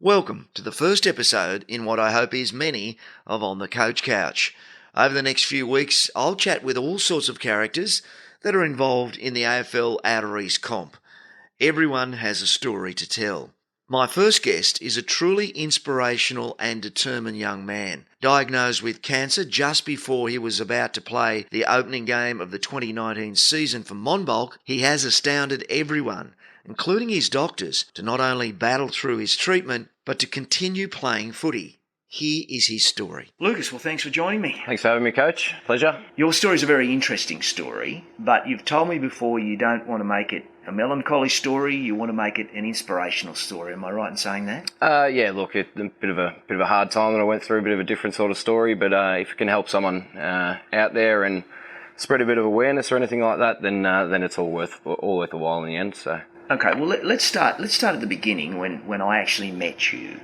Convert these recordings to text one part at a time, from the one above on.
Welcome to the first episode in what I hope is many of On the Coach Couch. Over the next few weeks, I'll chat with all sorts of characters that are involved in the AFL Outer East comp. Everyone has a story to tell. My first guest is a truly inspirational and determined young man. Diagnosed with cancer just before he was about to play the opening game of the 2019 season for Monbulk, he has astounded everyone, including his doctors, to not only battle through his treatment, but to continue playing footy. Here is his story. Lucas, well, thanks for joining me. Thanks for having me, Coach. Pleasure. Your story is a very interesting story, but you've told me before you don't want to make it a melancholy story, you want to make it an inspirational story. Am I right in saying that? Yeah, look, it's a bit of a hard time that I went through, a bit of a different sort of story, but if it can help someone out there and spread a bit of awareness or anything like that, then it's all worth a while in the end, so... Okay, well, let's start at the beginning when I actually met you,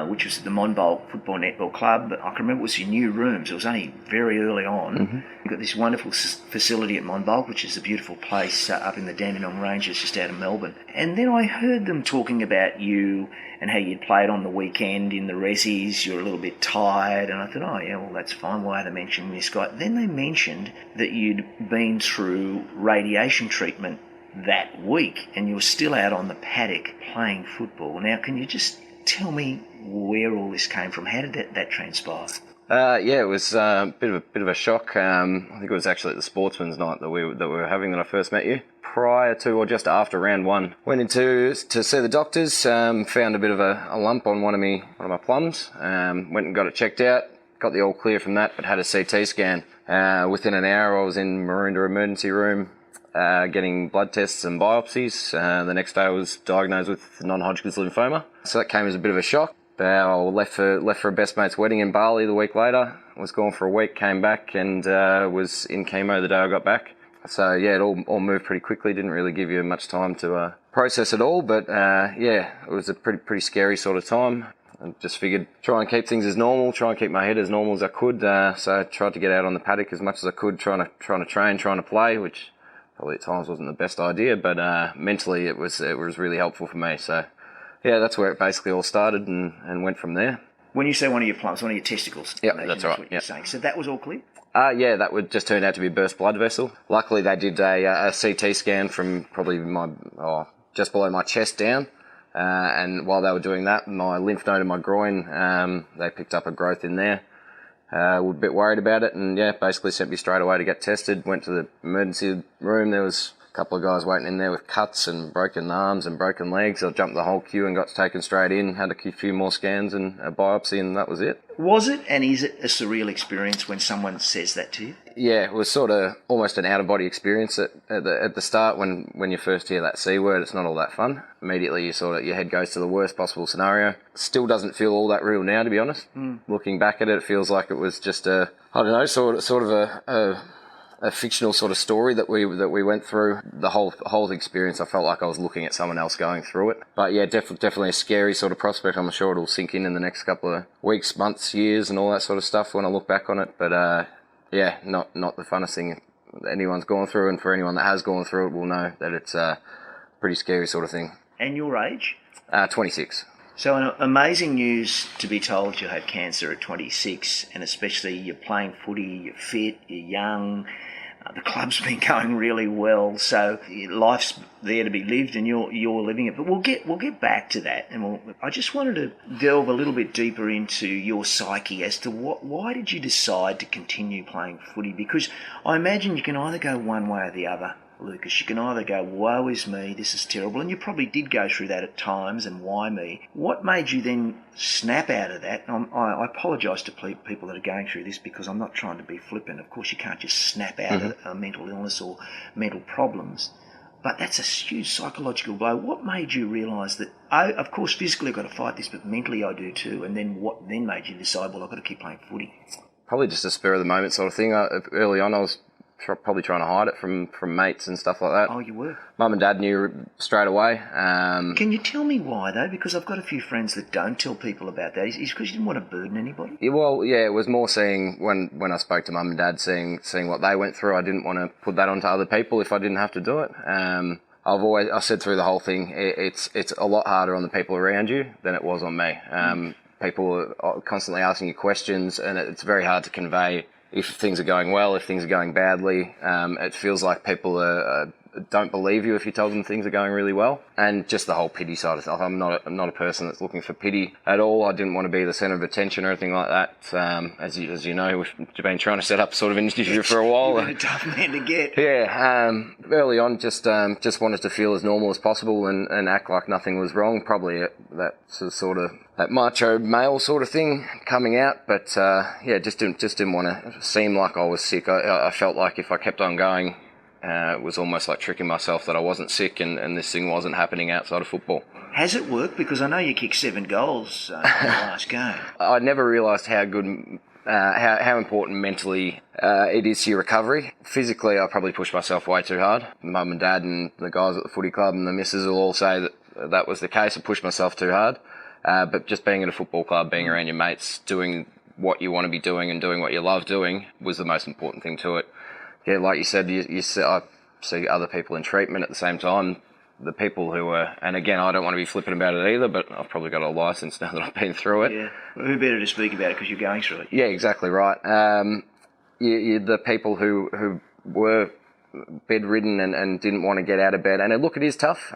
which was at the Monbulk Football Netball Club. I can remember it was your new rooms. It was only very early on. Mm-hmm. You've got this wonderful facility at Monbulk, which is a beautiful place up in the Dandenong Ranges just out of Melbourne. And then I heard them talking about you and how you'd played on the weekend in the resis. You're a little bit tired. And I thought, oh, yeah, well, that's fine. Why are they mentioning this guy? Then they mentioned that you'd been through radiation treatment that week and you were still out on the paddock playing football. Now, can you just tell me where all this came from? How did that transpire? Yeah, it was a bit of a shock. I think it was actually at the Sportsman's Night that we were having that I first met you. Prior to or just after round one, went into to see the doctors. Found a bit of a lump on one of my plums. Went and got it checked out. Got the all clear from that, but had a CT scan. Within an hour, I was in Maroondah emergency room. Getting blood tests and biopsies. The next day I was diagnosed with non-Hodgkin's lymphoma. So that came as a bit of a shock. I left for a best mate's wedding in Bali the week later. Was gone for a week, came back and was in chemo the day I got back. So yeah, it all moved pretty quickly. Didn't really give you much time to process it all, but yeah, it was a pretty scary sort of time. I just figured try and keep things as normal, try and keep my head as normal as I could. So I tried to get out on the paddock as much as I could, trying to train, trying to play, which probably at times wasn't the best idea, but mentally it was really helpful for me. So yeah, that's where it basically all started and went from there. When you say one of your plums, one of your testicles. Yeah, that's right. What you're saying. So that was all clear? Yeah, that would just turn out to be a burst blood vessel. Luckily they did a CT scan from probably just below my chest down. And while they were doing that, my lymph node in my groin, they picked up a growth in there. Were a bit worried about it and yeah, basically sent me straight away to get tested. Went to the emergency room. There was a couple of guys waiting in there with cuts and broken arms and broken legs. I jumped the whole queue and got taken straight in, had a few more scans and a biopsy and that was it. Was it and is it a surreal experience when someone says that to you? Yeah, it was sort of almost an out-of-body experience at the start when you first hear that C word. It's not all that fun. Immediately your head goes to the worst possible scenario. Still doesn't feel all that real now, to be honest. Looking back at it, it feels like it was just sort of a fictional sort of story that we went through. The whole experience, I felt like I was looking at someone else going through it. But yeah, definitely a scary sort of prospect. I'm sure it'll sink in the next couple of weeks, months, years and all that sort of stuff when I look back on it. But yeah, not the funnest thing that anyone's gone through, and for anyone that has gone through it will know that it's a pretty scary sort of thing. And your age? 26. So amazing news to be told you had cancer at 26, and especially you're playing footy, you're fit, you're young, the club's been going really well, so life's there to be lived and you're living it. But we'll get back to that, and I just wanted to delve a little bit deeper into your psyche as to why did you decide to continue playing footy? Because I imagine you can either go one way or the other, Lucas. You can either go, woe is me, this is terrible, and you probably did go through that at times, and why me? What made you then snap out of that? I apologise to people that are going through this because I'm not trying to be flippant. Of course, you can't just snap out of a mental illness or mental problems, but that's a huge psychological blow. What made you realise that, of course, physically I've got to fight this, but mentally I do too, and then what then made you decide, well, I've got to keep playing footy? Probably just a spur of the moment sort of thing. Early on I was probably trying to hide it from mates and stuff like that. Oh, you were? Mum and Dad knew straight away. Can you tell me why, though? Because I've got a few friends that don't tell people about that. Is it because you didn't want to burden anybody? Yeah, well, yeah, it was more seeing, when I spoke to Mum and Dad, seeing what they went through. I didn't want to put that onto other people if I didn't have to do it. I said through the whole thing, it's a lot harder on the people around you than it was on me. People are constantly asking you questions, and it's very hard to convey if things are going well, if things are going badly. It feels like people don't believe you if you tell them things are going really well. And just the whole pity side of stuff. I'm not a person that's looking for pity at all. I didn't want to be the centre of attention or anything like that. As you know, we've been trying to set up sort of an interview for a while. You've been a tough man to get. Yeah. Early on, just wanted to feel as normal as possible and act like nothing was wrong. Probably that sort of that macho male sort of thing coming out. But just didn't want to seem like I was sick. I felt like if I kept on going, it was almost like tricking myself that I wasn't sick and this thing wasn't happening outside of football. Has it worked? Because I know you kicked 7 goals in the last game. I never realised how good, how important mentally it is to your recovery. Physically, I probably pushed myself way too hard. Mum and Dad and the guys at the footy club and the missus will all say that was the case. I pushed myself too hard. But just being at a football club, being around your mates, doing what you want to be doing and doing what you love doing was the most important thing to it. Yeah, like you said, I see other people in treatment at the same time. The people who are, and again, I don't want to be flippant about it either, but I've probably got a licence now that I've been through it. Yeah, well, who better to speak about it because you're going through it? Yeah, exactly right. The people who were bedridden and didn't want to get out of bed, and look, it is tough,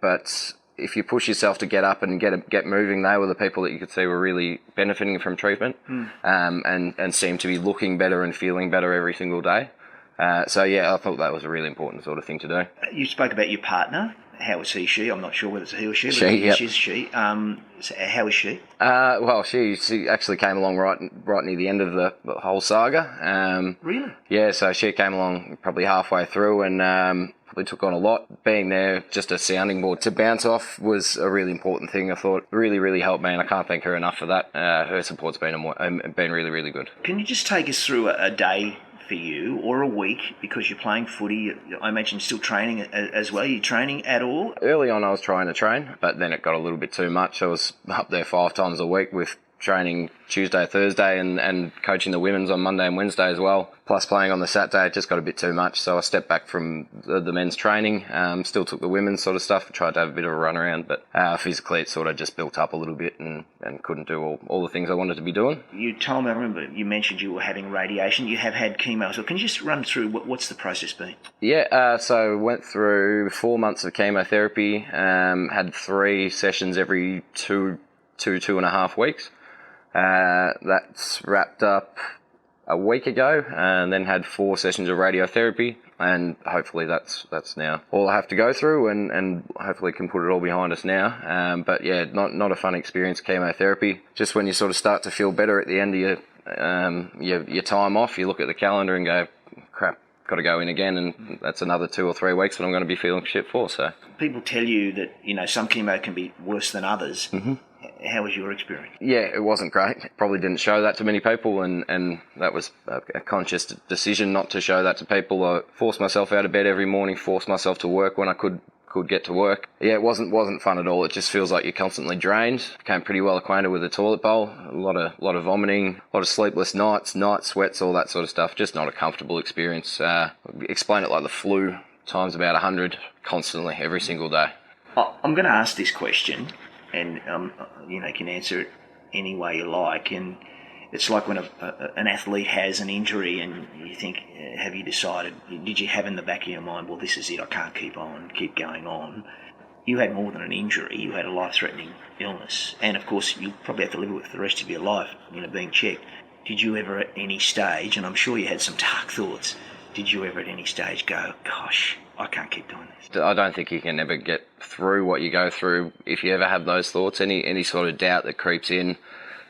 but if you push yourself to get up and get moving, they were the people that you could see were really benefiting from treatment, and seemed to be looking better and feeling better every single day. I thought that was a really important sort of thing to do. You spoke about your partner. How is he, she? I'm not sure whether it's a he or she. She, yep. She's she. So how is she? Well, she actually came along right near the end of the whole saga. Really? Yeah, so she came along probably halfway through and probably took on a lot. Being there, just a sounding board to bounce off was a really important thing. I thought really, really helped me, and I can't thank her enough for that. Her support's been really, really good. Can you just take us through a day for you, or a week, because you're playing footy? I imagine you're still training as well. Are you training at all? Early on I was trying to train, but then it got a little bit too much. I was up there 5 times a week with training Tuesday, Thursday and coaching the women's on Monday and Wednesday as well, plus playing on the Saturday. It just got a bit too much, so I stepped back from the men's training, still took the women's sort of stuff, tried to have a bit of a run around, but physically it sort of just built up a little bit and couldn't do all the things I wanted to be doing. You told me, I remember you mentioned you were having radiation. You have had chemo, so can you just run through what's the process been? Yeah, so went through 4 months of chemotherapy, had 3 sessions every two and a half weeks. That's wrapped up a week ago, and then had 4 sessions of radiotherapy, and hopefully that's now all I have to go through, and hopefully can put it all behind us now. But yeah, not a fun experience, chemotherapy. Just when you sort of start to feel better at the end of your time off, you look at the calendar and go, crap, got to go in again, and that's another 2 or 3 weeks that I'm going to be feeling shit for. So people tell you that some chemo can be worse than others. Mm-hmm. How was your experience? Yeah, it wasn't great. Probably didn't show that to many people, and that was a conscious decision not to show that to people. I forced myself out of bed every morning, forced myself to work when I could get to work. Yeah, it wasn't fun at all. It just feels like you're constantly drained. Became pretty well acquainted with the toilet bowl. A lot of vomiting, a lot of sleepless nights, night sweats, all that sort of stuff. Just not a comfortable experience. Explain it like the flu times about 100, constantly, every single day. I'm going to ask this question, and you can answer it any way you like. And it's like when an athlete has an injury, and you think, have you decided? Did you have in the back of your mind, well, this is it, I can't keep going on? You had more than an injury. You had a life-threatening illness, and of course, you probably have to live with it for the rest of your life, being checked. Did you ever, at any stage, and I'm sure you had some dark thoughts, did you ever at any stage go, gosh, I can't keep doing this? I don't think you can ever get through what you go through if you ever have those thoughts. Any sort of doubt that creeps in,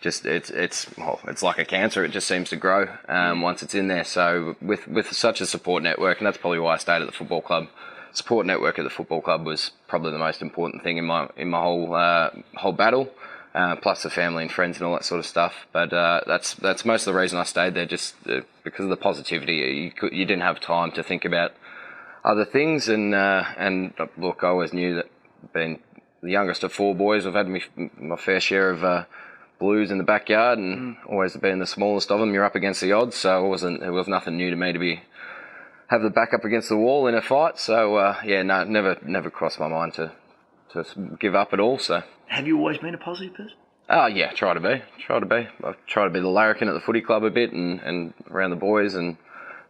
just it's like a cancer. It just seems to grow once it's in there. So with such a support network, and that's probably why I stayed at the football club. Support network at the football club was probably the most important thing in my whole battle. Plus the family and friends and all that sort of stuff. But that's most of the reason I stayed there, just because of the positivity. You didn't have time to think about other things, and look, I always knew that being the youngest of 4 boys, I've had my fair share of blues in the backyard, and always being the smallest of them, you're up against the odds. So it was nothing new to me to be have the back up against the wall in a fight. So no, never crossed my mind to give up at all. So have you always been a positive person? Oh yeah, try to be. I try to be the larrikin at the footy club a bit and around the boys, and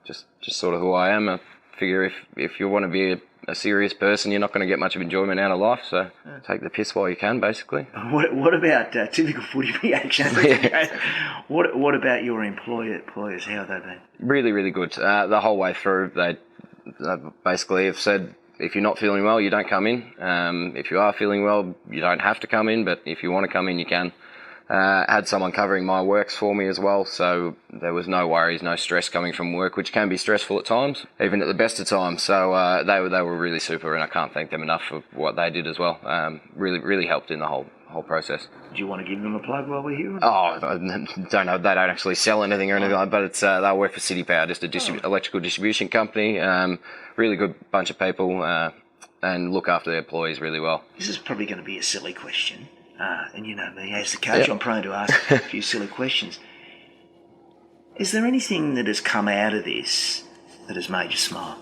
just sort of who I am. I figure if you want to be a serious person, you're not going to get much of enjoyment out of life, so take the piss while you can, basically. What about typical footy reaction? What about your employers? How have they been? Really, really good. The whole way through, they basically have said, if you're not feeling well, you don't come in. If you are feeling well, you don't have to come in, but if you want to come in, you can. Had someone covering my works for me as well, so there was no worries, no stress coming from work, which can be stressful at times, even at the best of times. So they were really super, and I can't thank them enough for what they did as well. Really helped in the whole process. Do you want to give them a plug while we're here? Oh, I don't know. They don't actually sell anything or anything like that, but it's they work for City Power, just a electrical distribution company. Really good bunch of people, and look after their employees really well. This is probably going to be a silly question. And you know me, as the coach, I'm prone to ask a few silly questions. Is there anything that has come out of this that has made you smile?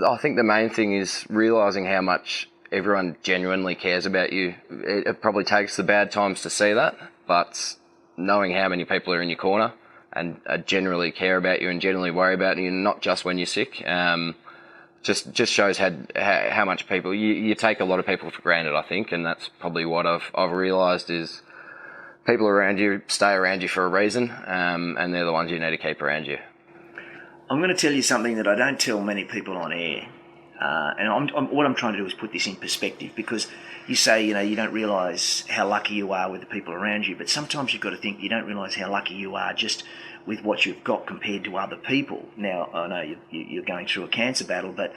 I think the main thing is realising how much everyone genuinely cares about you. It probably takes the bad times to see that, but knowing how many people are in your corner and generally care about you and generally worry about you, not just when you're sick, just shows how much people you take a lot of people for granted, I think, and that's probably what I've realised is people around you stay around you for a reason, and they're the ones you need to keep around you. I'm going to tell you something that I don't tell many people on air, and what I'm trying to do is put this in perspective, because you say you don't realise how lucky you are with the people around you, but sometimes you've got to think you don't realise how lucky you are just with what you've got compared to other people. Now, I know you're going through a cancer battle, but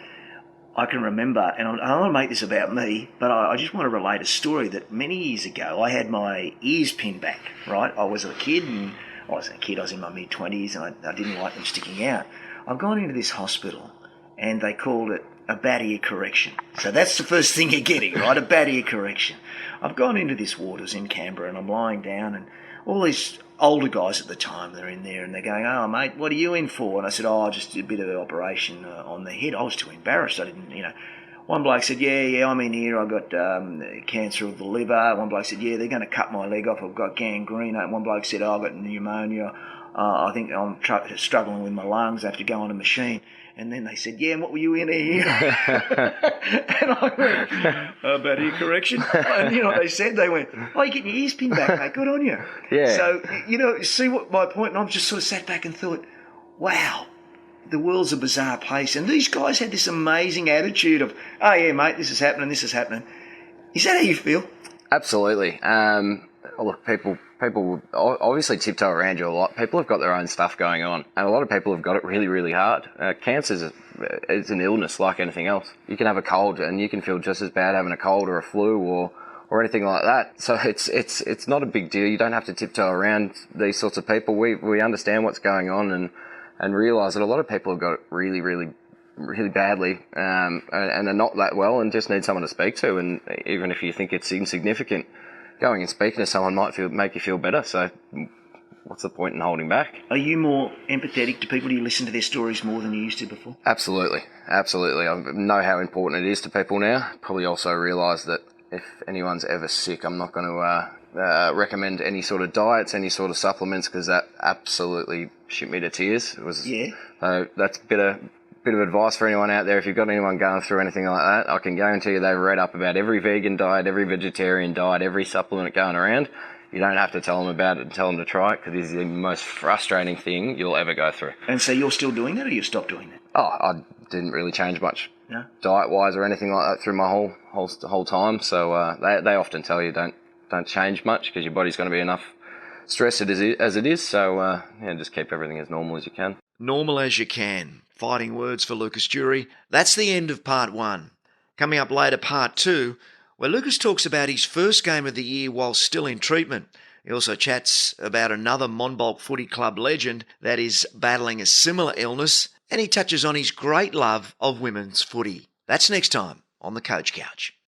I can remember, and I don't want to make this about me, but I just want to relate a story that many years ago I had my ears pinned back, right? I was in my mid-20s, and I didn't like them sticking out. I've gone into this hospital, and they called it a bad ear correction. So that's the first thing you're getting, right? A bad ear correction. I've gone into this ward, it was in Canberra, and I'm lying down, and all these older guys at the time, they're in there, and they're going, "Oh, mate, what are you in for?" And I said, "Oh, just a bit of an operation on the head." I was too embarrassed. I didn't, One bloke said, yeah, I'm in here. I've got cancer of the liver. One bloke said, yeah, they're going to cut my leg off. I've got gangrene. One bloke said, I've got pneumonia. I think I'm struggling with my lungs. I have to go on a machine. And then they said, yeah, and what were you in here? And I went, bad ear correction. And you know what they said? They went, oh, you're getting your ears pinned back, mate. Good on you. Yeah. So, see what my point? And I just sort of sat back and thought, wow, the world's a bizarre place. And these guys had this amazing attitude of, oh, yeah, mate, this is happening, this is happening. Is that how you feel? Absolutely. Look, people obviously tiptoe around you a lot. People have got their own stuff going on, and a lot of people have got it really, really hard. Cancer is an illness like anything else. You can have a cold, and you can feel just as bad having a cold or a flu or anything like that. So it's not a big deal. You don't have to tiptoe around these sorts of people. We understand what's going on and realise that a lot of people have got it really, really, really badly, and are not that well, and just need someone to speak to. And even if you think it's insignificant, going and speaking to someone might make you feel better. So what's the point in holding back? Are you more empathetic to people? Do you listen to their stories more than you used to before? Absolutely. I know how important it is to people now. Probably also realise that if anyone's ever sick, I'm not going to recommend any sort of diets, any sort of supplements, because that absolutely shit me to tears. That's a bit of advice for anyone out there. If you've got anyone going through anything like that, I can guarantee you they've read up about every vegan diet, every vegetarian diet, every supplement going around. You don't have to tell them about it and tell them to try it, because it's the most frustrating thing you'll ever go through. And so you're still doing that, or you stopped doing that? Oh, I didn't really change much diet-wise or anything like that through my whole time. So they often tell you don't change much, because your body's going to be enough stressed as it is. So just keep everything as normal as you can. Normal as you can. Fighting words for Lucas Jurey. That's the end of part 1. Coming up later, part 2, where Lucas talks about his first game of the year while still in treatment. He also chats about another Monbulk Footy Club legend that is battling a similar illness, and he touches on his great love of women's footy. That's next time on The Coach Couch.